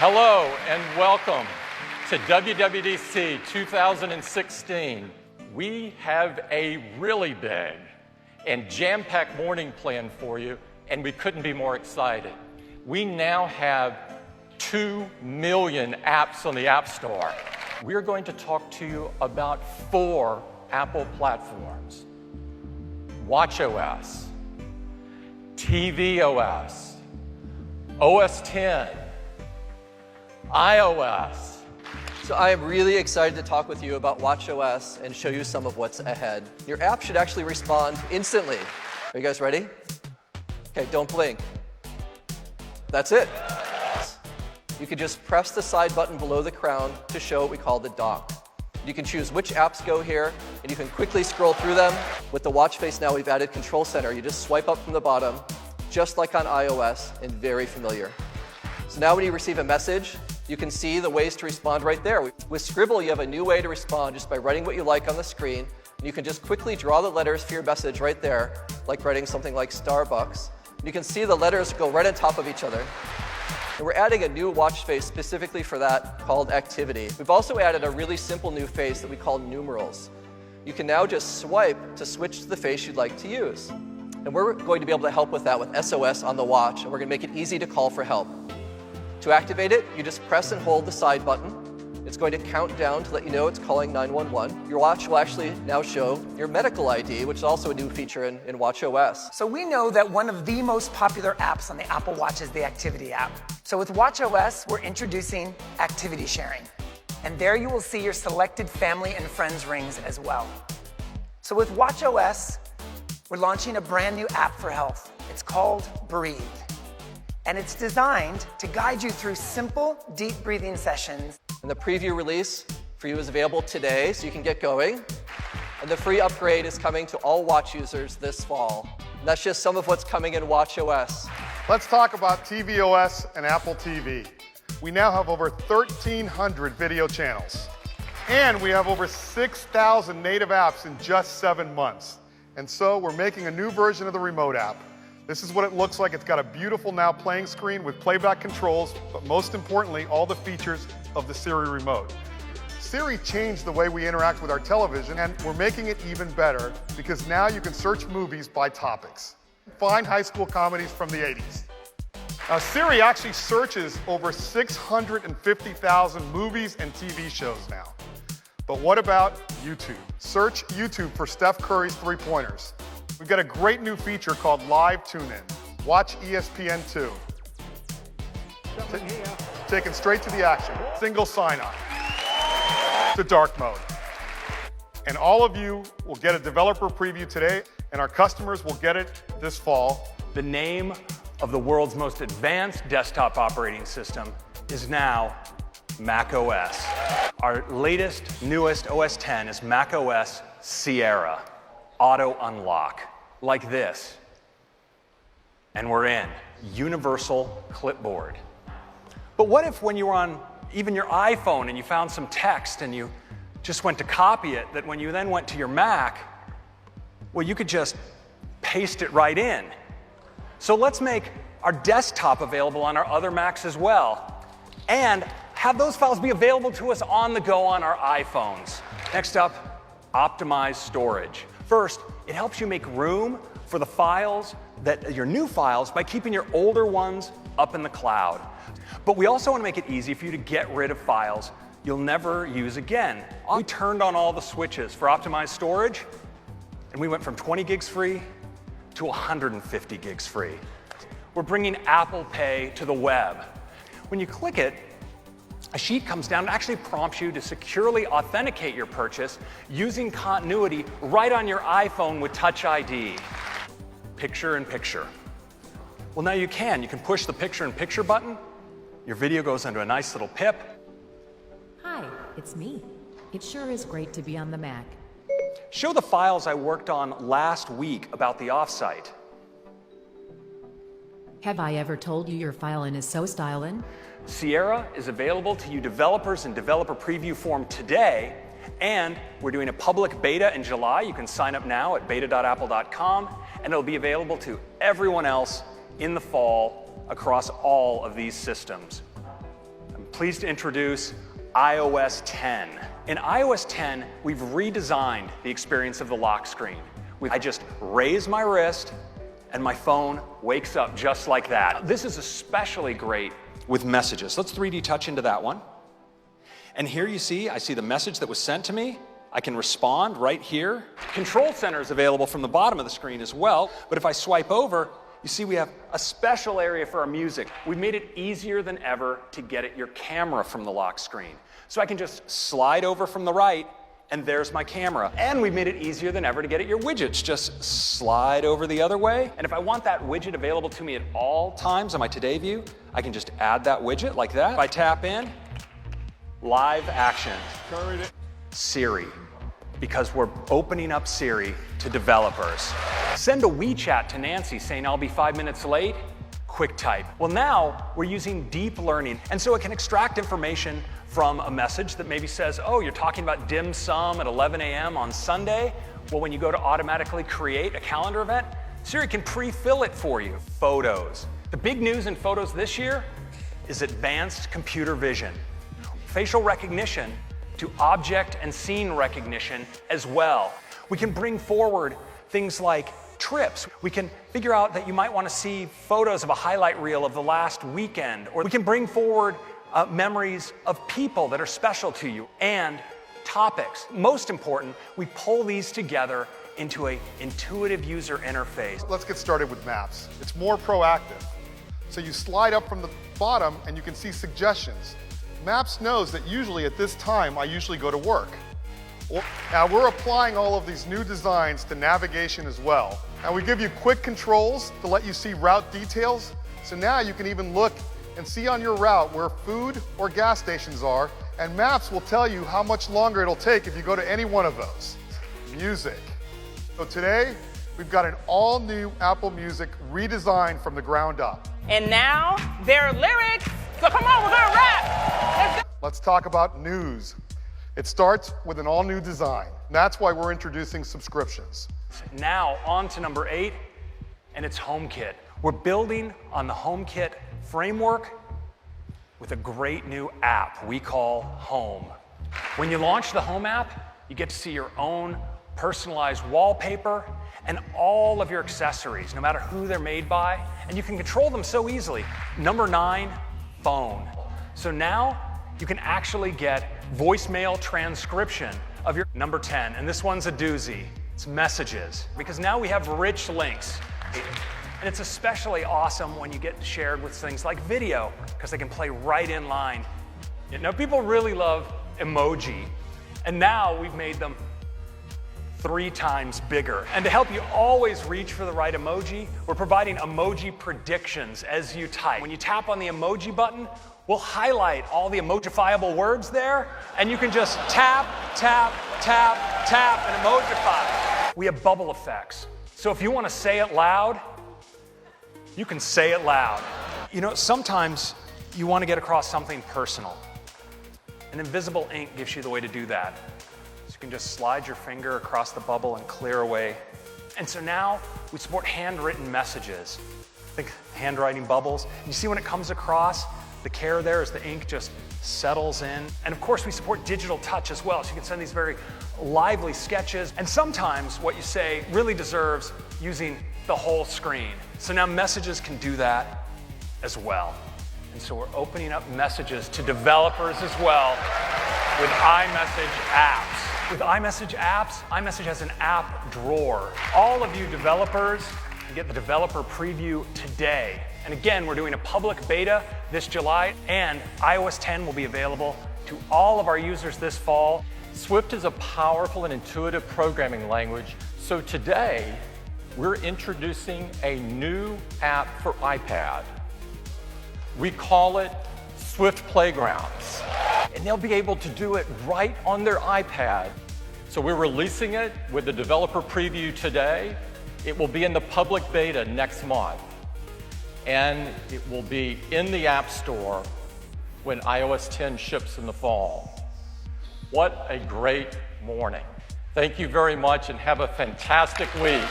Hello and welcome to WWDC 2016. We have a really big and jam-packed morning planned for you, and we couldn't be more excited. We now have 2 million apps on the App Store. We're going to talk to you about 4 Apple platforms: watchOS, tvOS, OS10, iOS. So I am really excited to talk with you about watchOS and show you some of what's ahead. Your app should actually respond instantly. Are you guys ready? Okay, don't blink. That's it. You can just press the side button below the crown to show what we call the dock. You can choose which apps go here, and you can quickly scroll through them. With the watch face now, we've added Control Center. You just swipe up from the bottom, just like on iOS, and very familiar. So now when you receive a message, you can see the ways to respond right there. With Scribble, you have a new way to respond just by writing what you like on the screen. And you can just quickly draw the letters for your message right there, like writing something like Starbucks. And you can see the letters go right on top of each other. And we're adding a new watch face specifically for that called Activity. We've also added a really simple new face that we call Numerals. You can now just swipe to switch to the face you'd like to use. And we're going to be able to help with that with SOS on the watch, and we're going to make it easy to call for help. To activate it, you just press and hold the side button. It's going to count down to let you know it's calling 911. Your watch will actually now show your medical ID, which is also a new feature in watchOS. So we know that one of the most popular apps on the Apple Watch is the Activity app. So with watchOS, we're introducing activity sharing. And there you will see your selected family and friends rings as well. So with watchOS, we're launching a brand new app for health. It's called Breathe. And it's designed to guide you through simple, deep breathing sessions. And the preview release for you is available today, so you can get going. And the free upgrade is coming to all watch users this fall. And that's just some of what's coming in watchOS. Let's talk about tvOS and Apple TV. We now have over 1,300 video channels. And we have over 6,000 native apps in just 7 months. And so we're making a new version of the remote app. This is what it looks like. It's got a beautiful now playing screen with playback controls, but most importantly, all the features of the Siri remote. Siri changed the way we interact with our television, and we're making it even better because now you can search movies by topics. Find high school comedies from the 80s. Now, Siri actually searches over 650,000 movies and TV shows now. But what about YouTube? Search YouTube for Steph Curry's three-pointers. We've got a great new feature called Live Tune-In. Watch ESPN2. Taken straight to the action. Single sign-on. To dark mode. And all of you will get a developer preview today, and our customers will get it this fall. The name of the world's most advanced desktop operating system is now macOS. Our latest, newest OS 10 is macOS Sierra. Auto unlock, like this. And we're in universal clipboard. But what if when you were on even your iPhone and you found some text and you just went to copy it, that when you then went to your Mac, well, you could just paste it right in. So let's make our desktop available on our other Macs as well, and have those files be available to us on the go on our iPhones. Next up, optimize storage. First, it helps you make room for the files, your new files, by keeping your older ones up in the cloud. But we also want to make it easy for you to get rid of files you'll never use again. We turned on all the switches for optimized storage, and we went from 20 gigs free to 150 gigs free. We're bringing Apple Pay to the web. When you click it, a sheet comes down and actually prompts you to securely authenticate your purchase using continuity right on your iPhone with Touch ID. Picture in picture. Well, now you can push the picture in picture button. Your video goes into a nice little pip. Hi, it's me. It sure is great to be on the Mac. Show the files I worked on last week about the offsite. Have I ever told you your filing is so stylin'? Sierra is available to you developers in developer preview form today, and we're doing a public beta in July. You can sign up now at beta.apple.com, and it'll be available to everyone else in the fall across all of these systems. pleased to introduce iOS 10. In iOS 10, we've redesigned the experience of the lock screen. I just raise my wrist and my phone wakes up just like that. This is especially great with messages. Let's 3D touch into that one. And here you see, I see the message that was sent to me. I can respond right here. Control Center is available from the bottom of the screen as well, but if I swipe over, you see we have a special area for our music. We've made it easier than ever to get at your camera from the lock screen. So I can just slide over from the right, and there's my camera. And we've made it easier than ever to get at your widgets. Just slide over the other way, and if I want that widget available to me at all times on my Today view, I can just add that widget like that. If I tap in, live action. Siri, because we're opening up Siri to developers. Send a WeChat to Nancy saying I'll be 5 minutes late, quick type. Well, now we're using deep learning, and so it can extract information from a message that maybe says, oh, you're talking about dim sum at 11 a.m. on Sunday. Well, when you go to automatically create a calendar event, Siri can pre-fill it for you. Photos. The big news in photos this year is advanced computer vision. Facial recognition to object and scene recognition as well. We can bring forward things like trips. We can figure out that you might want to see photos of a highlight reel of the last weekend, or we can bring forward memories of people that are special to you and topics. Most important, we pull these together into an intuitive user interface. Let's get started with Maps. It's more proactive. So you slide up from the bottom and you can see suggestions. Maps knows that usually at this time, I usually go to work. Now we're applying all of these new designs to navigation as well. Now we give you quick controls to let you see route details. So now you can even look and see on your route where food or gas stations are, and Maps will tell you how much longer it'll take if you go to any one of those. Music. So today, we've got an all-new Apple Music redesigned from the ground up. And now, their lyrics. So come on, we're gonna rap. Let's talk about news. It starts with an all-new design. That's why we're introducing subscriptions. Now, on to number 8, and it's HomeKit. We're building on the HomeKit framework with a great new app we call Home. When you launch the Home app, you get to see your own personalized wallpaper and all of your accessories, no matter who they're made by, and you can control them so easily. Number 9, phone. So now you can actually get voicemail transcription of your number 10, and this one's a doozy. It's messages, because now we have rich links. And it's especially awesome when you get shared with things like video, because they can play right in line. You know, people really love emoji, and now we've made them 3 times bigger. And to help you always reach for the right emoji, we're providing emoji predictions as you type. When you tap on the emoji button, we'll highlight all the emojifiable words there, and you can just tap, tap, tap, tap, and emojify. We have bubble effects. So if you want to say it loud, you can say it loud. You know, sometimes you want to get across something personal. And invisible ink gives you the way to do that. So you can just slide your finger across the bubble and clear away. And so now we support handwritten messages. Think handwriting bubbles. You see when it comes across, the care there is the ink just settles in. And of course we support digital touch as well, so you can send these very lively sketches. And sometimes what you say really deserves using the whole screen. So now messages can do that as well. And so we're opening up messages to developers as well with iMessage apps. With iMessage apps, iMessage has an app drawer. All of you developers can get the developer preview today. And again, we're doing a public beta this July, and iOS 10 will be available to all of our users this fall. Swift is a powerful and intuitive programming language, so today we're introducing a new app for iPad. We call it Swift Playgrounds, and they'll be able to do it right on their iPad. So we're releasing it with the developer preview today. It will be in the public beta next month, and it will be in the App Store when iOS 10 ships in the fall. What a great morning. Thank you very much and have a fantastic week.